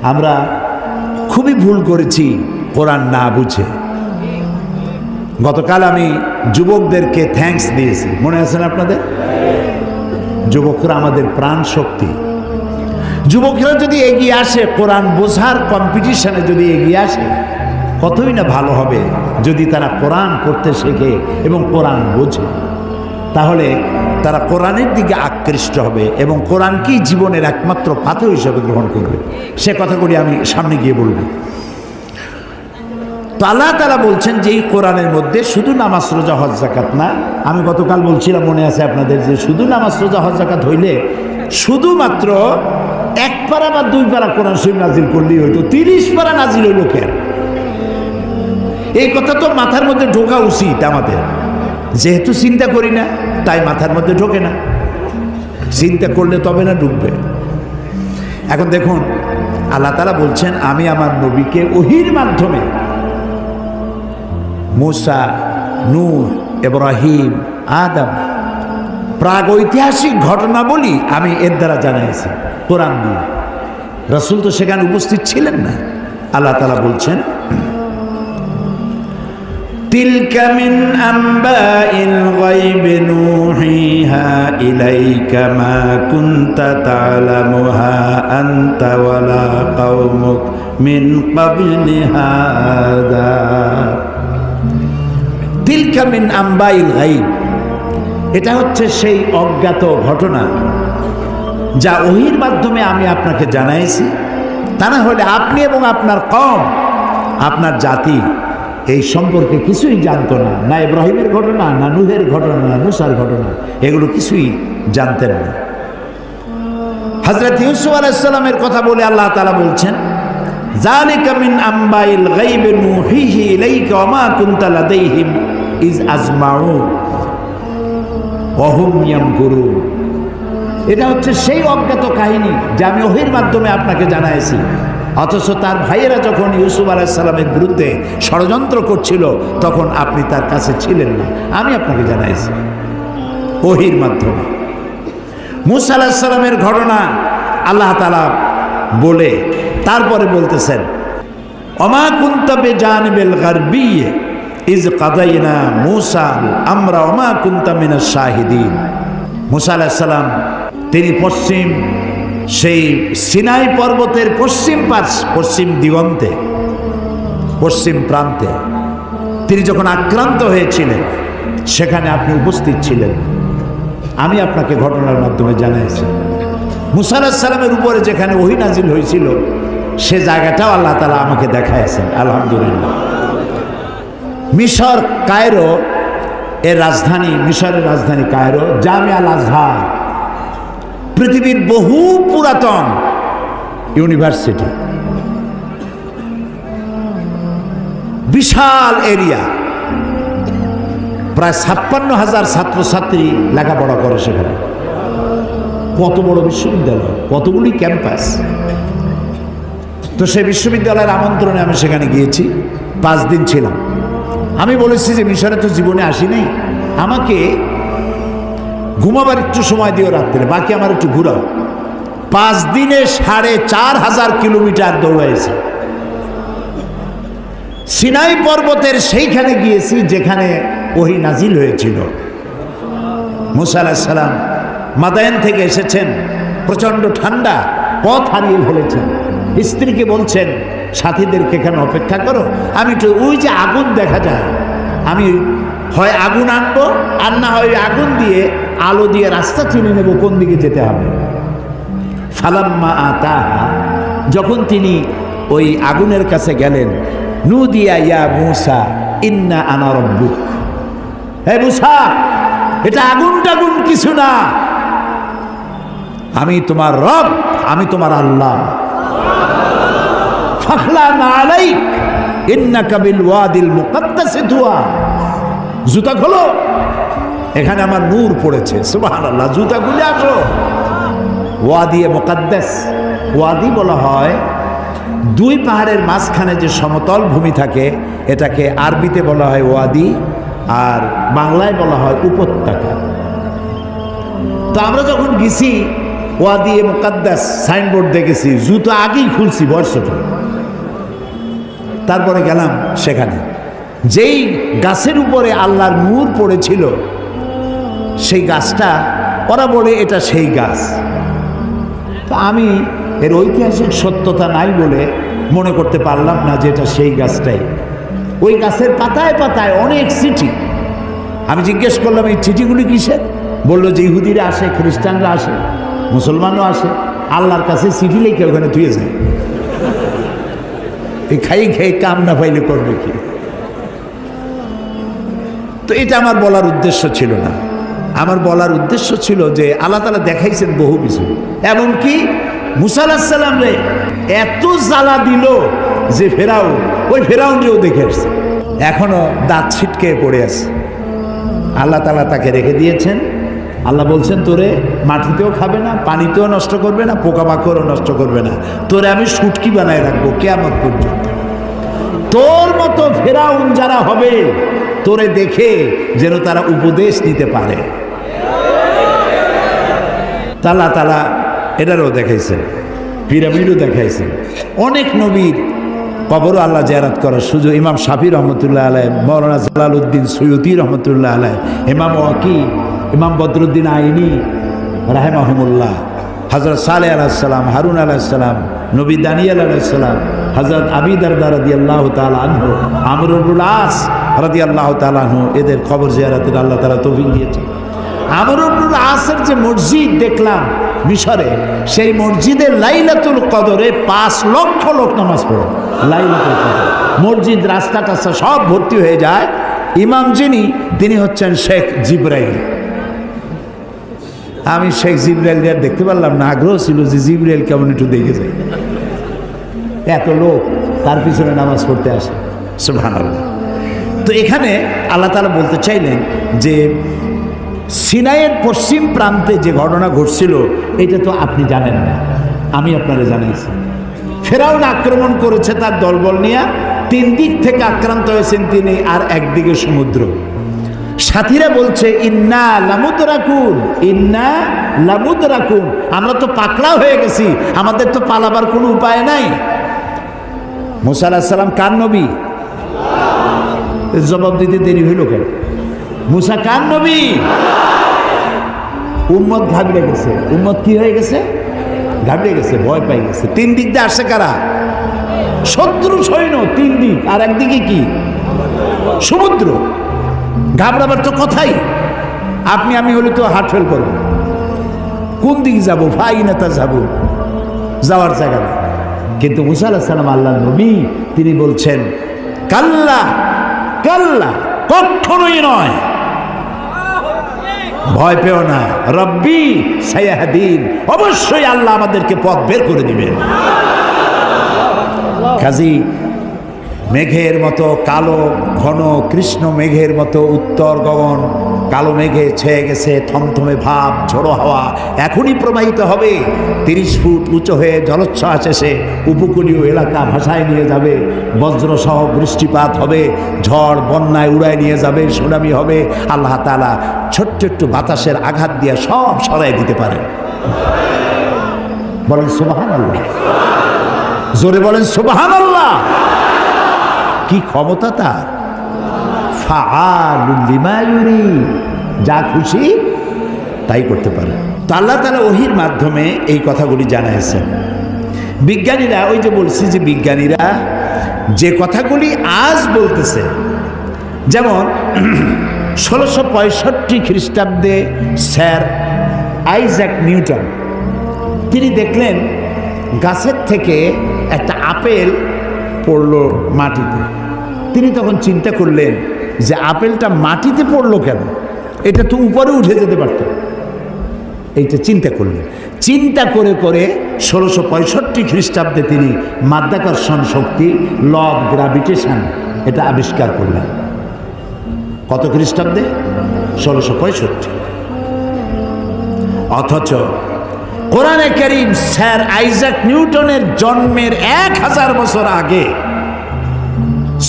আমরা খুবই ভুল করেছি কোরআন না বুঝে। গতকাল আমি যুবকদেরকে থ্যাঙ্কস দিয়েছি, মনে আছে না আপনাদের? যুবকরা আমাদের প্রাণ শক্তি। যুবকরা যদি এগিয়ে আসে, কোরআন বোঝার কম্পিটিশনে যদি এগিয়ে আসে, কতই না ভালো হবে যদি তারা কোরআন পড়তে শেখে এবং কোরআন বোঝে। তাহলে তারা কোরআনের দিকে আকৃষ্ট হবে এবং কোরআনকেই জীবনের একমাত্র পাথর হিসেবে গ্রহণ করবে। সে কথাগুলি আমি সামনে গিয়ে বলবো। তো আল্লাহ তাআলা বলছেন যে এই কোরআনের মধ্যে শুধু নামাজ রোজা হজ যাকাত না, আমি গতকাল বলছিলাম মনে আছে আপনাদের, যে শুধু নামাজ রোজা হজ যাকাত হইলে শুধুমাত্র 1 পারা বা 2 পারা কোরআন শরীফ নাজিল করলেই হইতো, 30 পারা নাজিল হইল কেন? এই কথা তো মাথার মধ্যে ঢোকা উচিত আমাদের। যেহেতু চিন্তা করি না তাই মাথার মধ্যে ঢোকে না, চিন্তা করলে তবে না ঢুকবে। এখন দেখুন আল্লাহ তাআলা বলছেন আমি আমার নবীকে ওহীর মাধ্যমে মুসা, নূহ, ইব্রাহিম, আদম প্রাগৈতিহাসিক ঘটনাবলী আমি এর দ্বারা জানাইছি কোরআন দিয়ে। রাসূল তো সেখানে উপস্থিত ছিলেন না। আল্লাহ তাআলা বলছেন তিলকা মিন আম্বাইল গায়বি নূহিহা ইলাইকা মা কুনতা তা'লামুহা আনতা ওয়ালা কওমুক মিন ক্বাবলি হাদা। তিলকা মিন আম্বাইল গায়ব, এটা হচ্ছে সেই অজ্ঞাত ঘটনা যা ওহীর মাধ্যমে আমি আপনাকে জানাইছি। তা না হলে আপনি এবং আপনার কওম, আপনার জাতি এই সম্পর্কে কিছুই জানতো না। না ইব্রাহিমের ঘটনা, না নূহের ঘটনা, না মুসার ঘটনা, এগুলো কিছুই জানতেন না। হযরত ইউসুফ আলাইহিস সালামের কথা বলে আল্লাহ তাআলা বলছেন যালিকা মিন আম্বাইল গায়বি নূহিহি ইলাইকা ওয়া মা কুনতা লাদাইহিম ইজ আজমাউ ওয়া হুম ইয়ামকুরুন। এটা হচ্ছে সেই অজ্ঞাত কাহিনী যা আমি ওহীর মাধ্যমে আপনাকে জানাইছি, অথচ তার ভাইয়েরা যখন ইউসুফ আলাইহিস সালামের বিরুদ্ধে ষড়যন্ত্র করছিল তখন আপনি তার কাছে ছিলেন না। আমি আপনাকে জানাইছি ওহীর মাধ্যমে। মুসা আলাইহিস সালামের ঘটনা আল্লাহ তাআলা বলে তারপরে বলতেছেন ওমা কুনতা বিজানিবিল গারবিয়্যি ইজ কাদাইনা মুসা আমরা ওমা কুনতা মিনাশ শাহিদিন। মুসা আলাইহিস সালাম তিনি পশ্চিম সেই সিনাই পর্বতের পশ্চিম দিগন্তে, পশ্চিম প্রান্তে তিনি যখন আক্রান্ত হয়েছিলেন সেখানে আপনি উপস্থিত ছিলেন। আমি আপনাকে ঘটনার মাধ্যমে জানাইছি। মুসা আলাইহিস সালামের উপরে যেখানে ওহী নাজিল হয়েছিল সে জায়গাটাও আল্লাহ তাআলা আমাকে দেখাইছেন। আলহামদুলিল্লাহ। মিশর কায়রো এর রাজধানী, মিশরের রাজধানী কায়রো, জামিয়া আল আজহার পৃথিবীর বহু পুরাতন ইউনিভার্সিটি, বিশাল এরিয়া, প্রায় 56,000 ছাত্রছাত্রী লেখাপড়া করে সেখানে। কত বড় বিশ্ববিদ্যালয়, কতগুলি ক্যাম্পাস। তো সেই বিশ্ববিদ্যালয়ের আমন্ত্রণে আমি সেখানে গিয়েছি, 5 দিন ছিলাম। আমি বলেছি যে মিশরে তো জীবনে আসি নাই, আমাকে ঘুমাবার একটু সময় দিও রাত্রে, বাকি আমার একটু ঘুরাও। 5 দিনে 4,500 কিলোমিটার দৌড়াইছি। সিনাই পর্বতের সেইখানে গিয়েছি যেখানে ওহী নাজিল হয়েছিল। মুসা আলাইহিস সালাম মাদায়েন থেকে এসেছেন, প্রচণ্ড ঠান্ডা, পথ হারিয়ে ফেলেছেন। স্ত্রীকে বলছেন সাথীদেরকে এখানে অপেক্ষা করো, আমি একটু ওই যে আগুন দেখা যায়, আমি হয় আগুন আনবো আর না হয় আগুন দিয়ে আলো দিয়ে রাস্তা চিনে নেব কোন দিকে যেতে হবে। ফালাম্মা আতাহা, যখন তিনি ওই আগুনের কাছে গেলেন, নুদিয়া ইয়া মুসা ইন্না আনা রাব্বুক, হে মুসা এটা আগুন টাগুন কিছু না, আমি তোমার রব, আমি তোমার আল্লাহ। ফাখলানা আলাইক ইন্নাকা বিল ওয়াদিল মুকাদ্দাসি তুয়া, জুতা খোলো, এখানে আমার নূর পড়েছে। সুবহানাল্লাহ, জুতা খুলে আসো। ওয়াদি মুকাদ্দাস, ওয়াদি বলা হয় 2 পাহাড়ের মাঝখানে যে সমতল ভূমি থাকে এটাকে আরবিতে বলা হয় ওয়াদি, আর বাংলায় বলা হয় উপত্যকা। তো আমরা যখন গেছি ওয়াদি মুকাদ্দাস সাইনবোর্ড দেখেছি, জুতো আগেই খুলছি বর্ষটা। তারপরে গেলাম সেখানে, যেই গাছের উপরে আল্লাহর নূর পড়েছিল সেই গাছটা, ওরা বলে এটা সেই গাছ। তো আমি এর ঐতিহাসিক সত্যতা নাই বলে মনে করতে পারলাম না যে এটা সেই গাছটাই। ওই গাছের পাতায় পাতায় অনেক চিঠি। আমি জিজ্ঞেস করলাম এই চিঠিগুলি কিসের? বললো যে ইহুদিরা আসে, খ্রিস্টানরা আসে, মুসলমানও আসে, আল্লাহর কাছে চিঠি লিখে ওখানে ধুয়ে যায়। এই খাই খেয়ে কাম না পাইলে করবে কি? তো এটা আমার বলার উদ্দেশ্য ছিল না। আমার বলার উদ্দেশ্য ছিল যে আল্লাহ তাআলা দেখাইছেন বহু কিছু, এমনকি মুসা আলাইহিস সালাম রে এত জ্বালা দিল যে ফেরাউন, ওই ফেরাউনকেও দেখে আসছে, এখনো দাঁত ছিটকে পড়ে আছে। আল্লাহ তাআলা তাকে রেখে দিয়েছেন। আল্লাহ বলছেন তোরে মাটিতেও খাবে না, পানিতেও নষ্ট করবে না, পোকামাকড়ও নষ্ট করবে না, তোরে আমি শুটকি বানায় রাখবো কিয়ামত পর্যন্ত। তোর মতো ফেরাউন যারা হবে তোরে দেখে যেন তারা উপদেশ নিতে পারে। আল্লাহ তাআলা এটারও দেখাইছেন, পিরামিডও দেখাইছেন। অনেক নবীর কবরও আল্লাহ জিয়ারত করার সুযোগ। ইমাম শাফি রহমতুল্লাহ আলাইহ, মৌলানা জালালউদ্দিন সৈয়দী রহমতুল্লাহ আলাইহ, ইমাম ওয়াকি, ইমাম বদরুদ্দিন আইনি রাহিমাহুমুল্লাহ, হযরত সালেহ আলাইহিস সালাম, হারুন আলাইহিস সালাম, নবী দানিয়েল আলাইহিস সালাম, হযরত আবী দারদা রাদিয়াল্লাহু তাআলা আনহু, আমর ইবনুল আস রাদিয়াল্লাহু তাআলা আনহু, এদের কবর জিয়ারতের আল্লাহ তাআলা তৌফিক দিয়েছেন। আমর ইবনুল আসের যে মসজিদ দেখলাম মিশরে, সেই মসজিদে লাইলাতুল কদরে 5 লক্ষ লোক নামাজ পড়ে। লাইলাতুল কদর মসজিদ, রাস্তা টাস্তা সব ভর্তি হয়ে যায়। ইমাম যিনি, তিনি হচ্ছেন শেখ জিবরাইল। আমি শেখ জিবরাইল দেখতে পারলাম না, আগ্রহ ছিল যে জিবরাইল কেমন একটু দেখে যাই। এত লোক তার পিছনে নামাজ পড়তে আসে, সুবহানাল্লাহ। তো এখানে আল্লাহ তাআলা বলতে চাইলেন যে সিনাইয়ের পশ্চিম প্রান্তে যে ঘটনা ঘটছিল এটা তো আপনি জানেন না, আমি আপনারা জানাইছি। ফেরাউন আক্রমণ করেছে তার দলবল নিয়ে, 3 দিক থেকে আক্রান্ত হয়েছেন তিনি, আর একদিকে সমুদ্র। সাথীরা বলছে ইন্না লামুদরাকুন, ইন্না লামুদরাকুন, আমরা তো পাকড়াও হয়ে গেছি, আমাদের তো পালাবার কোনো উপায় নাই। মুসা আলাইহিস সালাম কার নবী? জবাব দিতে দেরি হইল কেন? মুসা কার নবী? উম্মত ঘাবড়ে গেছে। উম্মত কি হয়ে গেছে? ঘাবড়ে গেছে, ভয় পাই গেছে। 3 দিক দিয়ে আসছে কারা? শত্রু সৈন্য 3 দিক, আর একদিকে কি? সমুদ্র। ঘাবড়াবার তো কথাই, আপনি আমি হলে তো হার্ট ফেল করবো। কোন দিক যাবো? ফাইনাতা যাবো, যাওয়ার জায়গা নেই। কিন্তু মুসা আলাইহিস সালাম আল্লাহর নবী, তিনি বলছেন কাল্লা কাল্লা, কখনোই নয়, ভয় পেও না, রব্বি সায়াহদিন, অবশ্যই আল্লাহ আমাদেরকে পথ বের করে দিবেন। কাজী মেঘের মতো কালো ঘন কৃষ্ণ মেঘের মতো উত্তর গগন কালো মেঘে ছেয়ে গেছে, থমথমে ভাব, ঝোড়ো হাওয়া এখনই প্রবাহিত হবে। 30 ফুট উঁচু হয়ে জলোচ্ছ্বাস এসে উপকূলীয় এলাকা ভাসায় নিয়ে যাবে, বজ্রসহ বৃষ্টিপাত হবে, ঝড় বন্যায় উড়ায় নিয়ে যাবে, সুনামি হবে। আল্লাহ তাআলা ছোট্ট একটু বাতাসের আঘাত দিয়ে সব সরাই দিতে পারেন। বলেন সুবহানাল্লাহ, জোরে বলেন সুবহানাল্লাহ। কি ক্ষমতা তার! ফাআলুল লিমা ইউরিদ, যা খুশি তাই করতে পারে। তো আল্লাহ তাআলা ওহীর মাধ্যমে এই কথাগুলি জানাইছেন। বিজ্ঞানীরা, ওই যে বলছি যে বিজ্ঞানীরা যে কথাগুলি আজ বলতেছে, যেমন 1665 খ্রিস্টাব্দে স্যার আইজ্যাক নিউটন, তিনি দেখলেন গাছের থেকে একটা আপেল পড়লো মাটিতে। তিনি তখন চিন্তা করলেন যে আপেলটা মাটিতে পড়লো কেন, এটা তো উপরে উঠে যেতে পারত। এইটা চিন্তা করলেন। চিন্তা করে করে 1665 খ্রিস্টাব্দে তিনি মাধ্যাকর্ষণ শক্তি, ল অফ গ্র্যাভিটেশন, এটা আবিষ্কার করলেন। কত খ্রিস্টাব্দে? 1665। অথচ কোরআনে কারীম স্যার আইজ্যাক নিউটনের জন্মের 1000 বছর আগে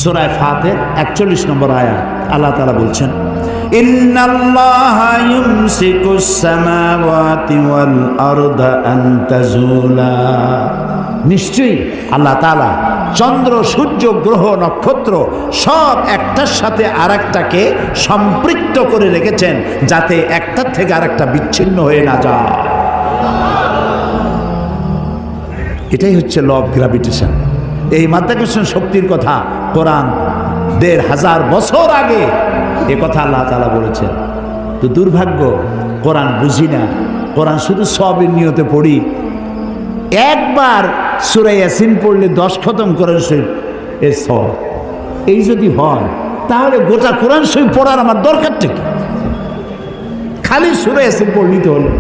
সূরা ফাতির 41 নম্বর আয়াত আল্লাহ তাআলা বলছেন, ইন্নাল্লাহা ইউমসিকুস সামাওয়াতি ওয়াল আরদা আন তাজুলা, নিশ্চয়ই আল্লাহ তাআলা চন্দ্র, সূর্য, গ্রহ, নক্ষত্র সব একটার সাথে আরেকটাকে সম্পৃক্ত করে রেখেছেন, যাতে একটার থেকে আরেকটা বিচ্ছিন্ন হয়ে না যায়। এটাই হচ্ছে ল অফ গ্র্যাভিটেশন। এই মাধ্যাকর্ষণ শক্তির কথা কোরআন ১৫০০ বছর আগে এ কথা আল্লাহ তাআলা বলেছেন। তো দুর্ভাগ্য, কোরআন বুঝি না, কোরআন শুধু সবের নিয়তে পড়ি। একবার সূরা ইয়াসিন পড়লে 10 খতম কোরআন শরীফ এর সব। এই যদি হয় তাহলে গোটা কোরআন শরীফ পড়ার আমার দরকারটা কি? খালি সূরা ইয়াসিন পড়লেই তো হলো।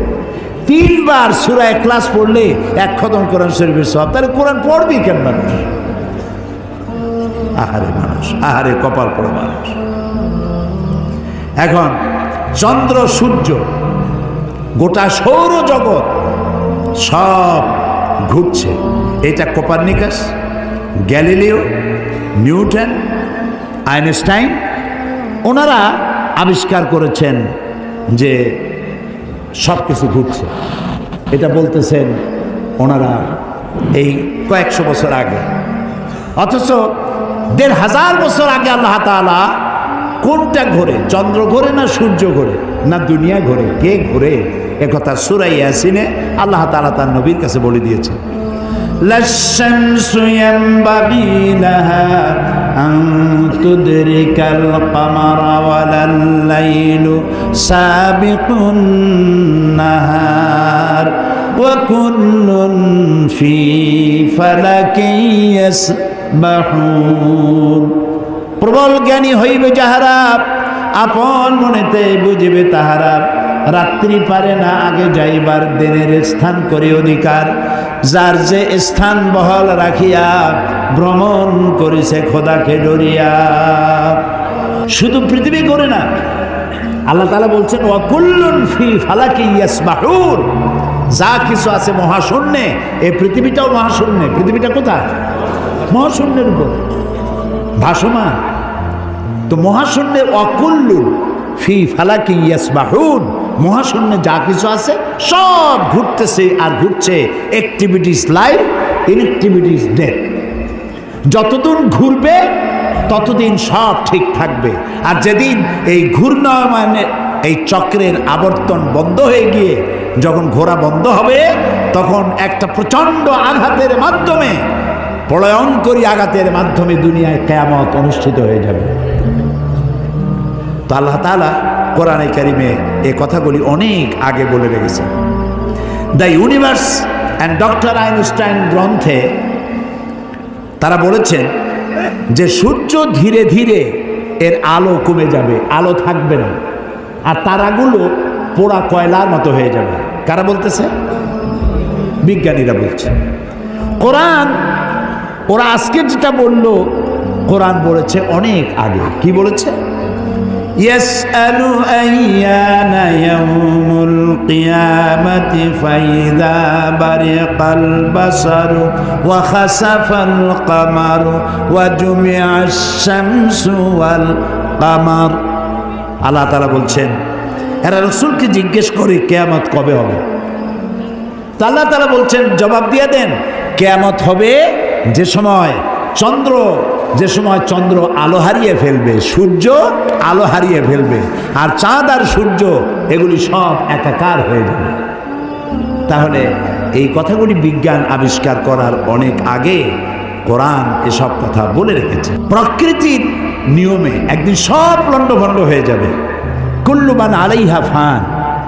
3 বার সূরা ইখলাস পড়লে 1 খতম কোরআন শরীফের সব। তাহলে কোরআন পড়বি কেন মানুষ? আহারে মানুষ, আহারে কপাল পড়া মানুষ। এখন চন্দ্র, সূর্য, গোটা সৌরজগৎ সব ঘুরছে। এটা কোপার্নিকাস, গ্যালিলিও, নিউটন, আইনস্টাইন ওনারা আবিষ্কার করেছেন যে সব কিছু ঘুরছে। এটা বলতেছেন ওনারা এই কয়েকশো বছর আগে। অথচ ১৫০০ বছর আগে আল্লাহ তাআলা কোনটা ঘোরে? চন্দ্র ঘোরে না সূর্য ঘোরে না দুনিয়া ঘোরে? কে ঘোরে? একথা সূরা ইয়াসিনে আল্লাহ তাআলা তার নবীর কাছে বলে দিয়েছেন। লাশ-শামসু ইয়ানবাগি লাহা আন তুদরিকাল কামারা ওয়ালাল লাইলু সাবিকুন নাহার ওয়া কুল্লুন ফি ফালাকিন ইয়াসবাহুন। প্রবল জ্ঞানী হইবে যাহারা, আপন মনেতে বুঝিবে তাহারা। রাত্রি পারে না আগে যাইবার, দিনের স্থান করে অধিকার। যার যে স্থান বহাল রাখিয়া ভ্রমণ করিছে খোদাকে ডরিয়া। শুধু পৃথিবী করে না, আল্লাহ তাআলা বলছেন ওয়া কুল্লুন ফি ফালাকি ইয়াসবাহুন। যা কিছু আছে মহাশূন্যে, এই পৃথিবীটাও মহাশূন্যে। পৃথিবীটা কোথায়? মহাশূন্যের উপর ভাসমান। তো মহাশূন্যে অকুল্লুন ফি ফালাকি ইয়াসবাহুন, মহাশূন্যে যা কিছু আছে সব ঘুরতেছে আর ঘুরছে। Activities life, inactivities death. যতদিন ঘুরবে ততদিন সব ঠিক থাকবে। আর যেদিন এই ঘূর্ণায়মানের এই চক্রের আবর্তন বন্ধ হয়ে গিয়ে যখন ঘোরা বন্ধ হবে, তখন একটা প্রচণ্ড আঘাতের মাধ্যমে, প্রলয়ঙ্করী আঘাতের মাধ্যমে দুনিয়ায় কিয়ামত অনুষ্ঠিত হয়ে যাবে। তো আল্লাহ তাআলা কোরআনে কারিমে এই কথাগুলি অনেক আগে বলে রেখেছেন। The universe and doctor Einstein গ্রন্থে তারা বলেছেন যে সূর্য ধীরে ধীরে এর আলো কমে যাবে, আলো থাকবে না, আর তারাগুলো পোড়া কয়লার মতো হয়ে যাবে। কারা বলতেছে? বিজ্ঞানীরা বলছে। কোরআন ওরা আজকে যেটা বললো, কোরআন বলেছে অনেক আগে। কি বলেছে? ইয়াসআলু আইয়ানা ইয়াউমুল কিয়ামাতি ফাইযা বারিকাল বাসারু ওয়া খাসাফাল কামারু ওয়া জুমিআশ শামসু ওয়াল কামার। আল্লাহ তাআলা বলছেন এরা রাসূলকে জিজ্ঞেস করে কিয়ামত কবে হবে। তো আল্লাহ তাআলা বলছেন জবাব দিয়ে দেন, কিয়ামত হবে যে সময় চন্দ্র আলো হারিয়ে ফেলবে, সূর্য আলো হারিয়ে ফেলবে, আর চাঁদ আর সূর্য এগুলি সব একাকার হয়ে যাবে। তাহলে এই কথাগুলি বিজ্ঞান আবিষ্কার করার অনেক আগে কোরআন এসব কথা বলে রেখেছে। প্রকৃতির নিয়মে একদিন সব লণ্ডভণ্ড হয়ে যাবে। কুল্লু মান আলাইহা ফান।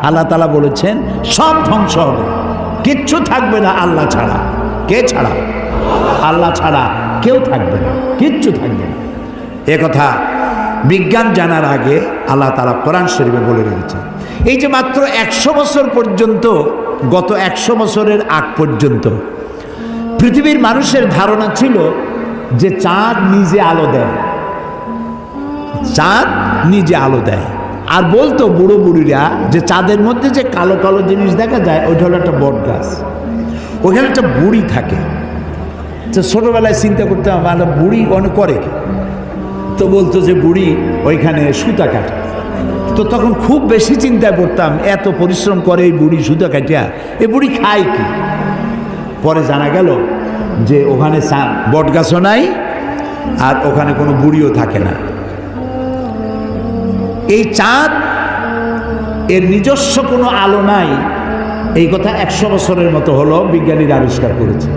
আল্লাহ তাআলা বলেছেন সব ধ্বংস হবে, কিচ্ছু থাকবে না আল্লাহ ছাড়া। কে ছাড়া? আল্লাহ ছাড়া কেউ থাকবে না, কিচ্ছু থাকবে না। এ কথা বিজ্ঞান জানার আগে আল্লাহ তাআলা কোরআন শরীফে বলে রেখেছেন। এই যে মাত্র 100 বছর পর্যন্ত, গত 100 বছরের আগ পর্যন্ত পৃথিবীর মানুষের ধারণা ছিল যে চাঁদ নিজে আলো দেয়, চাঁদ নিজে আলো দেয়। আর বলতো বুড়ো বুড়িরা যে চাঁদের মধ্যে যে কালো কালো জিনিস দেখা যায় ওইটা হলো একটা বট গাছ, ওইখানে একটা বুড়ি থাকে। তো ছোটোবেলায় চিন্তা করতে আমার বুড়ি অনেক করে কি, তো বলতো যে বুড়ি ওইখানে সুতা কাটে। তো তখন খুব বেশি চিন্তায় পড়তাম, এত পরিশ্রম করে এই বুড়ি সুতা কাটিয়া, এই বুড়ি খায় কি? পরে জানা গেল যে ওখানে বট গাছও নাই আর ওখানে কোনো বুড়িও থাকে না। এই চাঁদ এর নিজস্ব কোনো আলো নাই, এই কথা 100 বছরের মতো হলো বিজ্ঞানীরা আবিষ্কার করেছে,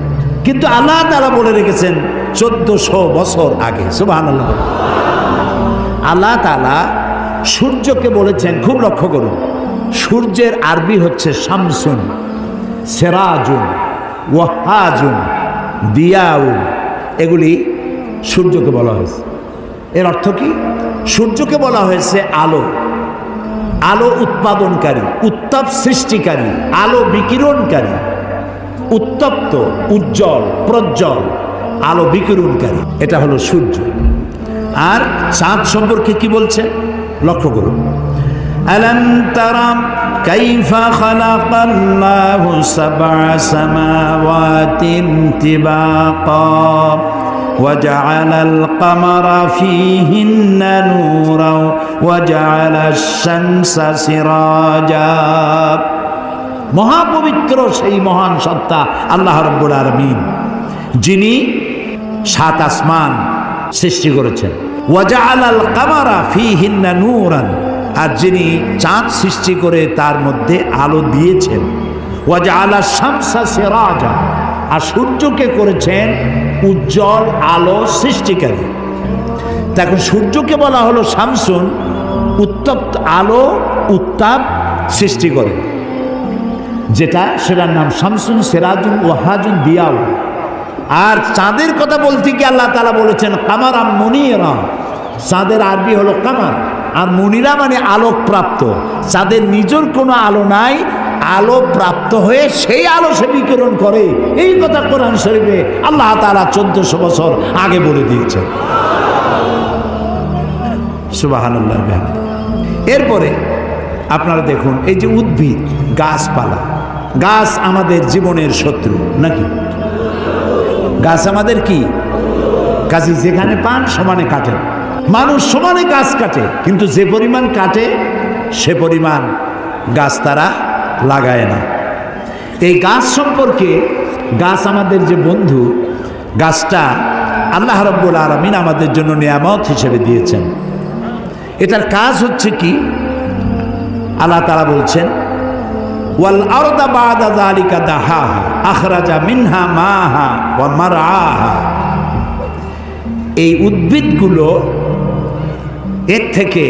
কিন্তু আল্লাহ তাআলা বলে রেখেছেন 1400 বছর আগে। সুবহানাল্লাহ। আল্লাহ তাআলা সূর্যকে বলেছেন, খুব লক্ষ্য করুন, সূর্যের আরবি হচ্ছে শামসুন, সেরাজুন, ওয়াহাজুন, দিয়াউন, এগুলি সূর্যকে বলা হয়েছে। এর অর্থ কি? সূর্যকে বলা হয়েছে আলো, আলো উৎপাদনকারী, উত্তাপ সৃষ্টিকারী, আলো বিকিরণকারী, উত্তপ্ত, উজ্জ্বল, প্রজ্জ্বল, আলো বিকিরণকারী, এটা হলো সূর্য। আর চাঁদ সম্পর্কে কি বলছে লক্ষ্য করুন। আলাম তারা কাইফা খালাকাল্লাহু সাবআ সামাওয়াতিন তিবাকা وجعل القمر فيهن نورا وجعل الشمس سراجا। মহাপবিত্র সেই মহান সত্তা আল্লাহ রাব্বুল আলামিন, যিনি 7 আসমান সৃষ্টি করেছেন। ওয়াজআলাল কামারা ফীহিন্না নূরান, আর যিনি চাঁদ সৃষ্টি করে তার মধ্যে আলো দিয়েছেন। ওয়াজআলাশ শামসা সিরাজা, আর সূর্যকে করেছেন উজ্জ্বল আলো সৃষ্টিকারী। তখন সূর্যকে বলা হলো শামসুন, উত্তপ্ত আলো, উত্তাপ সৃষ্টি করে, যেটা সেটার নাম শামসুন, সিরাজুন, ওয়াহাজুন, দিয়াউন। আর চাঁদের কথা বলতে গিয়ে আল্লাহ তাআলা বলেছেন কামারা মুনিরা, চাঁদের আরবি হলো কামার, আর মুনিরা মানে আলোক প্রাপ্ত। চাঁদের নিজের কোনো আলো নাই, আলো প্রাপ্ত হয়ে সেই আলো সে বিকিরণ করে। এই কথা কোরআন শরীফে আল্লাহ তাআলা 1400 বছর আগে বলে দিয়েছেন। সুবহানাল্লাহ। এরপরে আপনারা দেখুন, এই যে উদ্ভিদ, গাছপালা, গাছ আমাদের জীবনের শত্রু নাকি? গাছ আমাদের কি? কাজী যেখানে পান সমানে কাটেন। মানুষ সমানে গাছ কাটে, কিন্তু যে পরিমাণ কাটে সে পরিমাণ গাছ তারা লাগায় না। এই গাছ সম্পর্কে, গাছ আমাদের যে বন্ধু, গাছটা আল্লাহ রাব্বুল আলামিন আমাদের জন্য নিয়ামত হিসেবে দিয়েছেন। এটার কাজ হচ্ছে কি? আল্লাহ তাআলা বলছেন ওয়াল আরদা বা'দা যালিকা দাহাহা আখরাজা মিনহা মাহা ওয়া মারআহা। এই উদ্ভিদগুলো, এর থেকে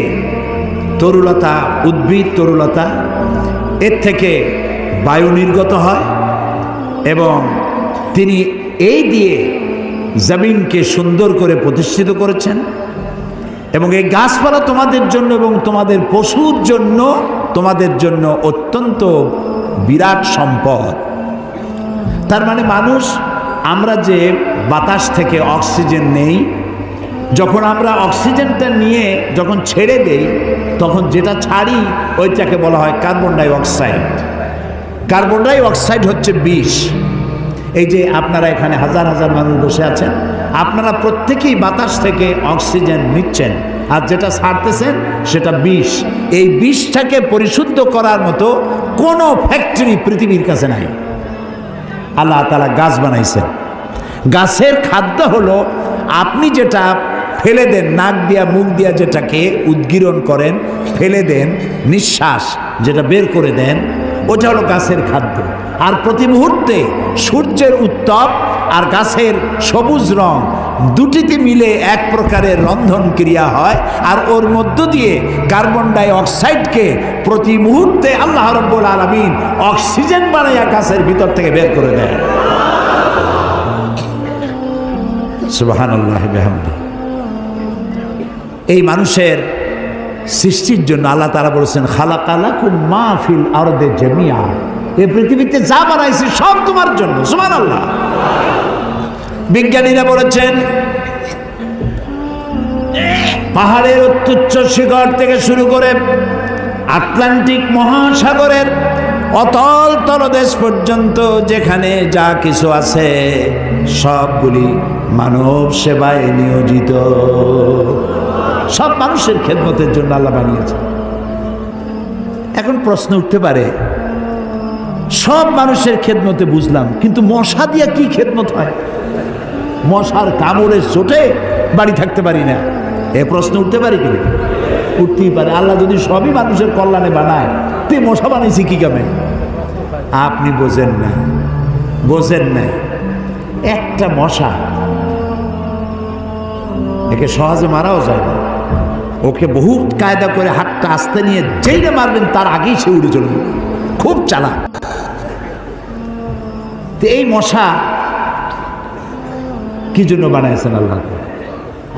তরুলতা, উদ্ভিদ তরুলতা, এর থেকে বায়ু নির্গত হয়, এবং তিনি এই দিয়ে জমিনকে সুন্দর করে প্রতিষ্ঠিত করেছেন। এবং এই গাছপালা তোমাদের জন্য এবং তোমাদের পশুর জন্য, তোমাদের জন্য অত্যন্ত বিরাট সম্পদ। তার মানে মানুষ, আমরা যে বাতাস থেকে অক্সিজেন নেই, যখন আমরা অক্সিজেনটা নিয়ে যখন ছেড়ে দেই, তখন যেটা ছাড়ি ওইটাকে বলা হয় carbon die oxide. Carbon die oxide হচ্ছে বিষ। এই যে আপনারা এখানে হাজার হাজার মানুষ বসে আছেন, আপনারা প্রত্যেকেই বাতাস থেকে অক্সিজেন নিচ্ছেন, আর যেটা ছাড়তেছেন সেটা বিষ। এই বিষটাকে পরিশুদ্ধ করার মতো কোনো ফ্যাক্টরি পৃথিবীর কাছে নাই। আল্লাহ তাআলা গাছ বানাইছেন। গাছের খাদ্য হলো, আপনি যেটা ফেলে দেন, নাক দিয়া মুখ দিয়া যেটাকে উদ্গীরণ করেন, ফেলে দেন, নিঃশ্বাস যেটা বের করে দেন, ওটা হলো গাছের খাদ্য। আর প্রতি মুহূর্তে সূর্যের উত্তাপ আর গাছের সবুজ রং দুটিতে মিলে এক প্রকারের রন্ধন ক্রিয়া হয়, আর ওর মধ্য দিয়ে কার্বন ডাই অক্সাইডকে প্রতি মুহূর্তে আল্লাহ রাব্বুল আলামিন অক্সিজেন বানাইয়া গাছের ভিতর থেকে বের করে দেয়। সুবহানাল্লাহ বিহামদি। এই মানুষের সৃষ্টির জন্য আল্লাহ তাআলা বলেছেন খালাকালাকুম মা ফিল আরদি জামিআ, এই পৃথিবীতে যা বানাইছি সব তোমার জন্য। সুবহানাল্লাহ। বিজ্ঞানীরা বলেছেন পাহাড়ের অত্যুচ্চ শিখর থেকে শুরু করে আটলান্টিক মহাসাগরের অতল তলদেশ পর্যন্ত যেখানে যা কিছু আছে সবগুলি মানব সেবায় নিয়োজিত। সব মানুষের খেদমতের জন্য আল্লাহ বানিয়েছে। এখন প্রশ্ন উঠতে পারে, সব মানুষের খেদমতে বুঝলাম, কিন্তু মশা দিয়া কি খেদমত হয়? মশার কামড়ের চোটে বাড়ি থাকতে পারি না, এ প্রশ্ন উঠতে পারে কিনা? উঠতেই পারে। আল্লাহ যদি সবই মানুষের কল্যাণে বানায়, তে মশা বানাইছি কি কামে? আপনি বোঝেন না, বোঝেন নাই। একটা মশা, একে সহজে মারাও যায় না। ওকে বহু কায়দা করে হাতটা আস্তে নিয়ে যেইটা মারবেন তার আগেই সে উড়ে চলে যাবে, খুব চালাক। এই মশা কি জন্য বানাইছেন আল্লাহ?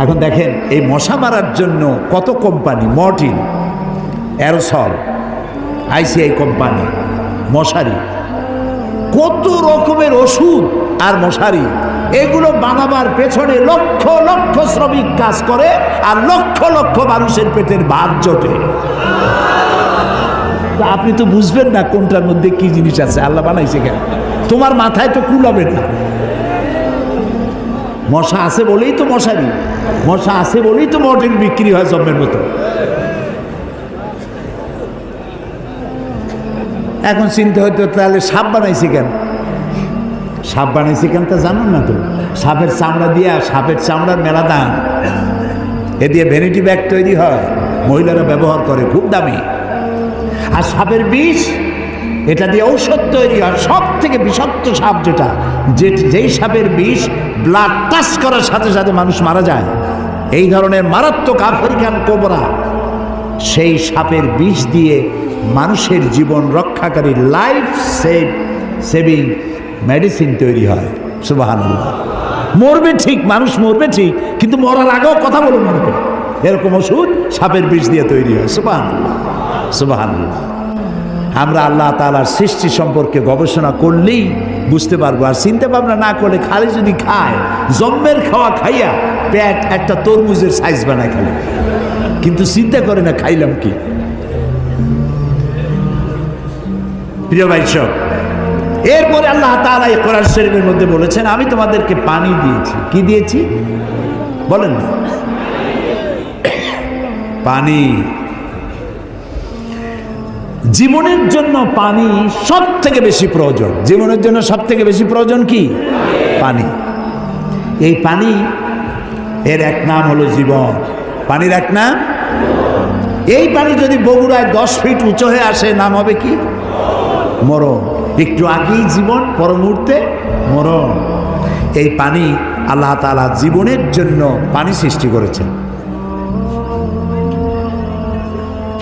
এখন দেখেন, এই মশা মারার জন্য কত company, Mortein, aerosol, ICI company, মশারি, কত রকমের ওষুধ আর মশারি, এগুলো বানাবার পেছনে লক্ষ লক্ষ শ্রমিক কাজ করে, আর লক্ষ লক্ষ মানুষের পেটের ভাত জোটে। আপনি তো বুঝবেন না কোনটার মধ্যে কি জিনিস আছে, আল্লাহ বানাইছে কেন, তোমার মাথায় তো কুলাবে না। মশা আছে বলেই তো মশারি, মশা আছে বলেই তো মর্টিন বিক্রি হয় জম্মের মতো। এখন চিন্তা হয়তো, তাহলে সাপ বানাইছে কেন? সাপ বানাইছে কেন তা জানুন না তো? সাপের চামড়া দিয়ে, সাপের চামড়ার মেলা দাম, এ দিয়ে ভ্যানিটি ব্যাগ তৈরি হয়, মহিলারা ব্যবহার করে, খুব দামি। আর সাপের বিষ, এটা দিয়ে ঔষধ তৈরি হয়। সব থেকে বিষাক্ত সাপ যেটা, যেই সাপের বিষ ব্লাড টাচ করার সাথে সাথে মানুষ মারা যায়, এই ধরনের মারাত্মক আফ্রিকান কোবরা, সেই সাপের বিষ দিয়ে মানুষের জীবন রক্ষাকারী লাইফ সেভিং মেডিসিন তৈরি হয়। সুবহানাল্লাহ। মরবে ঠিক, মানুষ মরবে ঠিক, কিন্তু মরার আগেও কথা বলে মরবে, এরকম ওষুধ সাপের বিষ দিয়ে তৈরি হয়। সুবহানাল্লাহ, সুবহানাল্লাহ। আমরা আল্লাহ তাআলার সৃষ্টি সম্পর্কে গবেষণা করলেই বুঝতে পারবো, আর চিন্তা ভাবনা না করলে খালি যদি খায়, জম্মের খাওয়া খাইয়া পেট একটা তরমুজের সাইজ বানায় খালি, কিন্তু চিন্তা করে না খাইলাম কি। প্রিয় ভাই সব, এরপরে আল্লাহ তাআলা এই কোরআন শরীফের মধ্যে বলেছেন, আমি তোমাদেরকে পানি দিয়েছি। কি দিয়েছি বলেন না? পানি। জীবনের জন্য পানি সব থেকে বেশি প্রয়োজন। জীবনের জন্য সব থেকে বেশি প্রয়োজন কি? পানি। এই পানি, এর এক নাম হলো জীবন। পানির এক নাম, এই পানি যদি বগুড়ায় 10 ফিট উঁচু হয়ে আসে, নাম হবে কি? মরণ। একটু আগেই জীবন, পর মুহূর্তে মরণ। এই পানি আল্লাহ তাআলা জীবনের জন্য পানি সৃষ্টি করেছেন।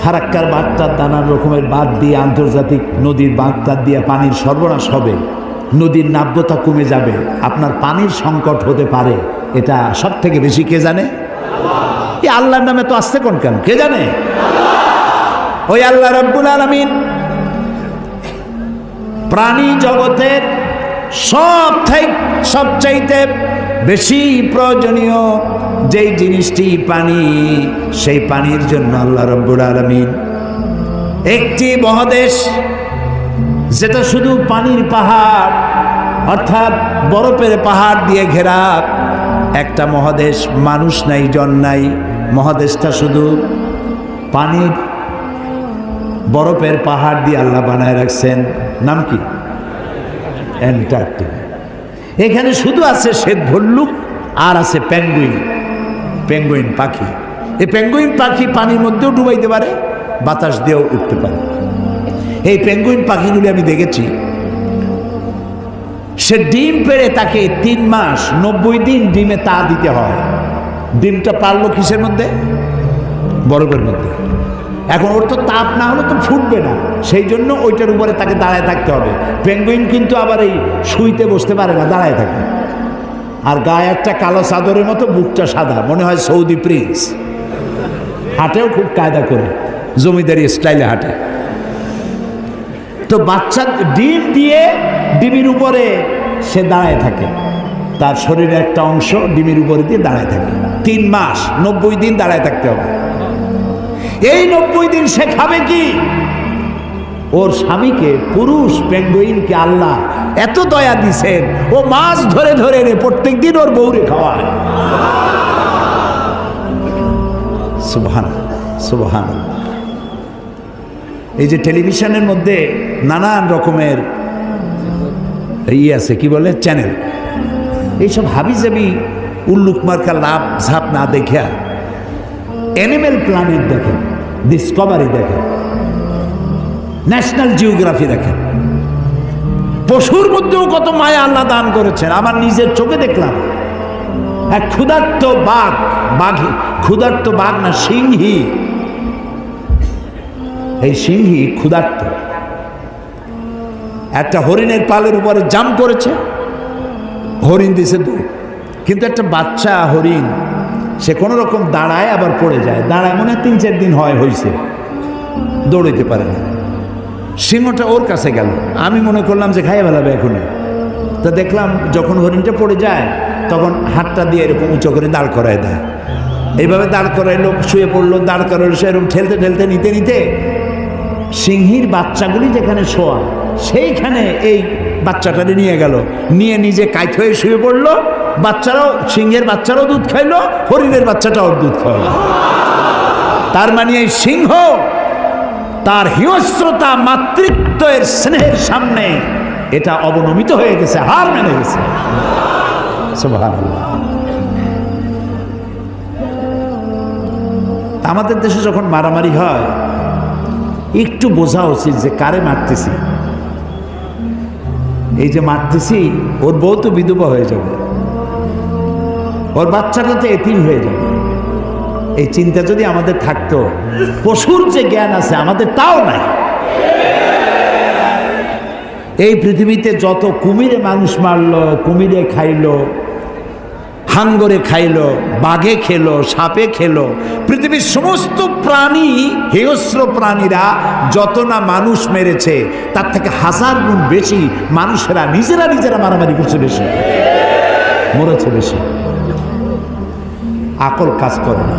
ফারাক্কার বাঁধটার নানান রকমের বাঁধ দিয়ে, আন্তর্জাতিক নদীর বাঁধটার দিয়ে পানির সর্বনাশ হবে, নদীর নাব্যতা কমে যাবে, আপনার পানির সংকট হতে পারে। এটা সব থেকে বেশি কে জানে? এই আল্লাহর নামে তো আসছে কোন কেন, কে জানে? ওই আল্লাহ রাব্বুল আলামিন প্রাণী জগতের সবচাইতে বেশি প্রয়োজনীয় যেই জিনিসটি পানি, সেই পানির জন্য আল্লাহ রাব্বুল আলামিন একটি মহাদেশ, যেটা শুধু পানির পাহাড় অর্থাৎ বরফের পাহাড় দিয়ে ঘেরা একটা মহাদেশ, মানুষ নাই, জন নাই, মহাদেশটা শুধু পানির বরফের পাহাড় দিয়ে আল্লাহ বানায় রাখছেন। নাম কি? অ্যান্টার্কটিকা। এখানে শুধু আছে শ্বেত ভল্লুক আর আছে পেঙ্গুইন, পেঙ্গুইন পাখি। এই পেঙ্গুইন পাখি পানির মধ্যেও ডুবাইতে পারে, বাতাস দিয়েও উঠতে পারে। এই পেঙ্গুইন পাখিগুলি আমি দেখেছি, সে ডিম পেড়ে তাকে 3 মাস 90 দিন ডিমে তা দিতে হয়। ডিমটা পারলো কিসের মধ্যে? বরফের মধ্যে। এখন ওর তো তাপ না হলে তো ফুটবে না, সেই জন্য ওইটার উপরে তাকে দাঁড়ায় থাকতে হবে। পেঙ্গুইন কিন্তু আবার এই শুইতে বসতে পারে না, দাঁড়ায় থাকে। আর গায়ে একটা কালো চাদরের মতো, বুকটা সাদা, মনে হয় সৌদি প্রিন্স। হাঁটেও খুব কায়দা করে, জমিদারি স্টাইলে হাঁটে। তো বাচ্চা ডিম দিয়ে ডিমের উপরে সে দাঁড়ায় থাকে, তার শরীরের একটা অংশ ডিমের উপরে দিয়ে দাঁড়ায় থাকে। 3 মাস 90 দিন দাঁড়ায় থাকতে হবে। এই 90 দিন সে খাবে কি? ওর স্বামীকে, পুরুষ পেঙ্গুইনকে আল্লাহ এত দয়া দিছেন, ও মাছ ধরে ধরে প্রত্যেক দিন ওর বউরে খাওয়ায়। সুবহানাল্লাহ, সুবহানাল্লাহ। এই যে টেলিভিশনের মধ্যে নানান রকমের আছে কি বলে চ্যানেল, এইসব হাবিজাবি উল্লুক মার্কা লাভ ঝাপ না দেখা অ্যানিমেল প্ল্যানেট দেখেন, ডিসকভারি দেখেন, ন্যাশনাল জিওগ্রাফি দেখেন। পশুর মধ্যেও কত মায়া আল্লাহ দান করেছেন। আমার নিজের চোখে দেখলাম এক ক্ষুধার্ত ক্ষুধার্ত বাঘ না সিংহী, এই সিংহী ক্ষুধার্ত একটা হরিণের পালের উপরে জাম্প করেছে, হরিণ দিছে দৌড়, কিন্তু একটা বাচ্চা হরিণ সে কোনো রকম দাঁড়ায় আবার পড়ে যায়, দাঁড়ায় মনে হয় 3-4 দিন হয়েছে, দৌড়াইতে পারে না। সিংহটা ওর কাছে গেল, আমি মনে করলাম যে খাইয়ে ফেলাবে এখনই। তো দেখলাম যখন হরিণটা পড়ে যায় তখন হাতটা দিয়ে এরকম উঁচু করে দাঁড় করায় দেয়, এইভাবে দাঁড় করাইলো, শুয়ে পড়লো, দাঁড় করাইলো, সে এরকম ঠেলতে ঠেলতে নিতে নিতে সিংহীর বাচ্চাগুলি যেখানে শোয়া সেইখানে এই বাচ্চাটারে নিয়ে গেল, নিয়ে নিজে কাইত হয়ে শুয়ে পড়লো। বাচ্চারাও, সিংহের বাচ্চারাও দুধ খাইলো, হরিণের বাচ্চাটাও দুধ খাওয়ালো। তার মানে এই সিংহ তার হিংস্রতা মাতৃত্বের স্নেহের সামনে এটা অবনমিত হয়ে গেছে, হার মেনে গেছে। সুবহানাল্লাহ। আমাদের দেশে যখন মারামারি হয় একটু বোঝা উচিত যে কারে মারতেছি। এই যে মারতেছি, ওর বউ তো বিধবা হয়ে যাবে, ওর বাচ্চাটা তো এতিম হয়ে যাবে। এই চিন্তা যদি আমাদের থাকতো, পশুর যে জ্ঞান আছে আমাদের তাও নাই। এই পৃথিবীতে যত কুমিরে মানুষ মারলো, কুমিরে খাইলো, হাঙ্গরে খাইলো, বাঘে খেলো, সাপে খেলো, পৃথিবীর সমস্ত প্রাণী, হিংস্র প্রাণীরা যত না মানুষ মেরেছে তার থেকে 1000 গুণ বেশি মানুষেরা নিজেরা মারামারি করছে, বেশি মরেছে, বেশি। আকল কাজ করে না,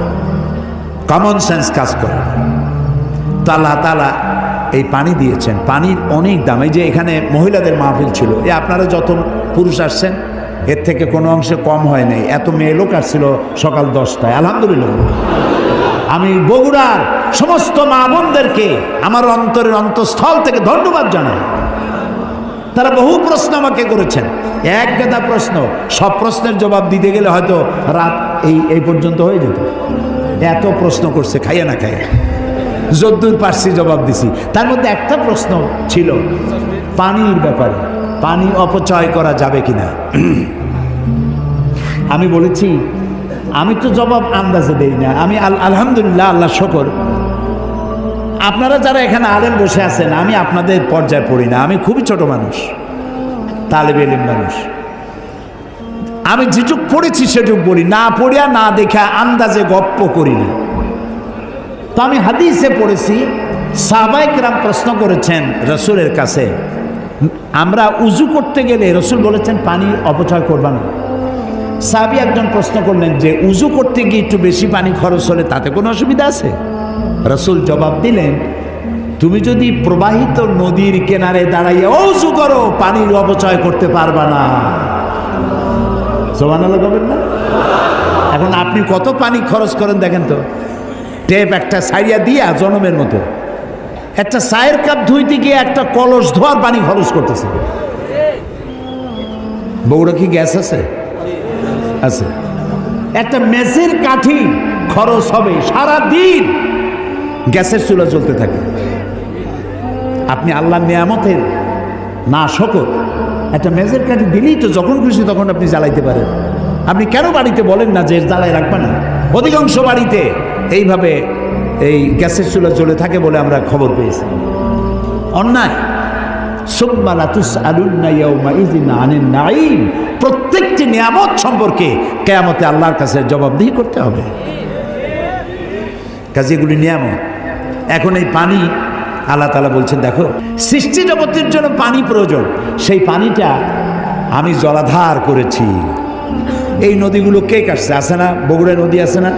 কমন সেন্স কাজ করে না। তো আল্লাহ তাআলা এই পানি দিয়েছেন, পানির অনেক দাম। এই যে এখানে মহিলাদের মাহফিল ছিল, এই আপনারা যত পুরুষ আসছেন এর থেকে কোনো অংশে কম হয় নাই, এত মেয়ে লোক আসছিল সকাল 10টায়, আলহামদুলিল্লাহ। আমি বগুড়ার সমস্ত মা বোনদেরকে আমার অন্তরের অন্তঃস্থল থেকে ধন্যবাদ জানাই। তারা বহু প্রশ্ন আমাকে করেছেন, এক গাদা প্রশ্ন, সব প্রশ্নের জবাব দিতে গেলে হয়তো রাত এই পর্যন্ত হয়ে যেত। এত প্রশ্ন করছে, খাইয়া না খাইয়া যদ্দূর পারছি জবাব দিছি। তার মধ্যে একটা প্রশ্ন ছিল পানির ব্যাপারে, পানি অপচয় করা যাবে কিনা। আমি বলেছি আমি তো জবাব আন্দাজে দেই না, আমি আলহামদুলিল্লাহ, আল্লাহ শকর, আপনারা যারা এখানে আলেম বসে আছেন আমি আপনাদের পর্যায়ে পড়ি না, আমি খুবই ছোট মানুষ, তালেবে ইলম মানুষ। আমি যেটুক পড়েছি সেটুক বলি, না পড়িয়া না দেখা আন্দাজে গপ্প করি না। তো আমি হাদিসে পড়েছি, সাহাবায়ে কেরাম প্রশ্ন করেছেন রসুলের কাছে, আমরা উজু করতে গেলে রসুল বলেছেন পানি অপচয় করবা না। সাহাবী একজন প্রশ্ন করলেন যে উজু করতে গিয়ে একটু বেশি পানি খরচ হলে তাতে কোনো অসুবিধা আছে? রসুল জবাব দিলেন, তুমি যদি প্রবাহিত নদীর কিনারে দাঁড়াইয়া উজু করো পানির অপচয় করতে পারবা না। সুবহানাল্লাহ বলবেন না? এখন আপনি কত পানি খরচ করেন দেখেন তো, টেপ একটা সাইয়া দিয়া জনমের মতো, একটা চায়ের কাপ ধুইতে গিয়ে একটা কলস ধোয়ার পানি খরচ করতেছে। বগুড়া কি গ্যাস আছে? আছে। একটা মেসের কাঠি খরচ হবে সারা দিন, গ্যাসের চুলা জ্বলতে থাকে। আপনি আল্লাহর নিয়ামতের না শকর, একটা মেজের কাঠি দিলেই তো যখন খুশি তখন আপনি জ্বালাইতে পারেন। আপনি কেন বাড়িতে বলেন না যে জ্বালাই রাখবে না? অধিকাংশ বাড়িতে এইভাবে এই গ্যাসের চুলা জ্বলে থাকে বলে আমরা খবর পেয়েছি। অন্যায়। সুম্মা লাতুসআলুন্না ইয়াওমাইযিন আনিন নাঈম, প্রত্যেকটি নিয়ামত সম্পর্কে কিয়ামতে আল্লাহর কাছে জবাবদিহি করতে হবে। কাজে এগুলি নিয়ামত। এখন এই পানি আল্লাহ তাআলা বলছেন, দেখো সৃষ্টি জগতের জন্য পানি প্রয়োজন, সেই পানিটা আমি জলাধার করেছি। এই নদীগুলো কে কাটছে? আছে না বগুড়া নদী, আছে না?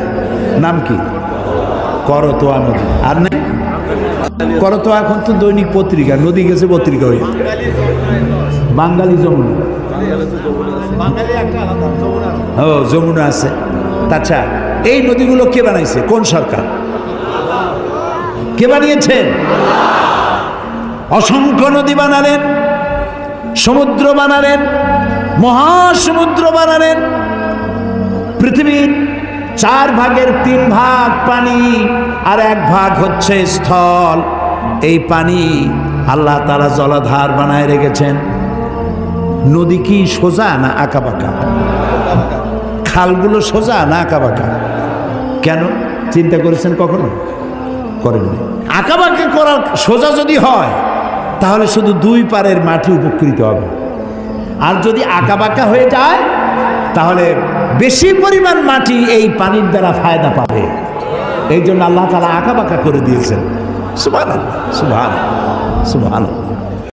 নাম কি? করতোয়া নদী। আর না করতোয়া এখন তো দৈনিক পত্রিকা, নদী গেছে পত্রিকা হয়ে। বাঙালি যমুনা, ও যমুনা আছে। আচ্ছা, এই নদীগুলো কে বানাইছে? কোন সরকার? কে বানিয়েছেন? অসংখ্য নদী বানালেন, সমুদ্র বানালেন, মহাসমুদ্র বানালেন। পৃথিবীর 4 ভাগের 3 ভাগ পানি আর 1 ভাগ হচ্ছে স্থল। এই পানি আল্লাহ তাআলা জলাধার বানায় রেখেছেন। নদী কি সোজা না আঁকাবাঁকা? খালগুলো সোজা না আঁকাবাঁকা? কেন চিন্তা করেছেন কখনো? করেননি। আঁকাবাঁকা করা সোজা যদি হয় তাহলে শুধু 2 পারের মাটি উপকৃত হবে, আর যদি আঁকাবাঁকা হয়ে যায় তাহলে বেশি পরিমাণ মাটি এই পানির দ্বারা ফায়দা পাবে। এই জন্য আল্লাহ তাআলা আঁকাবাঁকা করে দিয়েছেন। সুবহানাল্লাহ, সুবহানাল্লাহ, সুবহানাল্লাহ।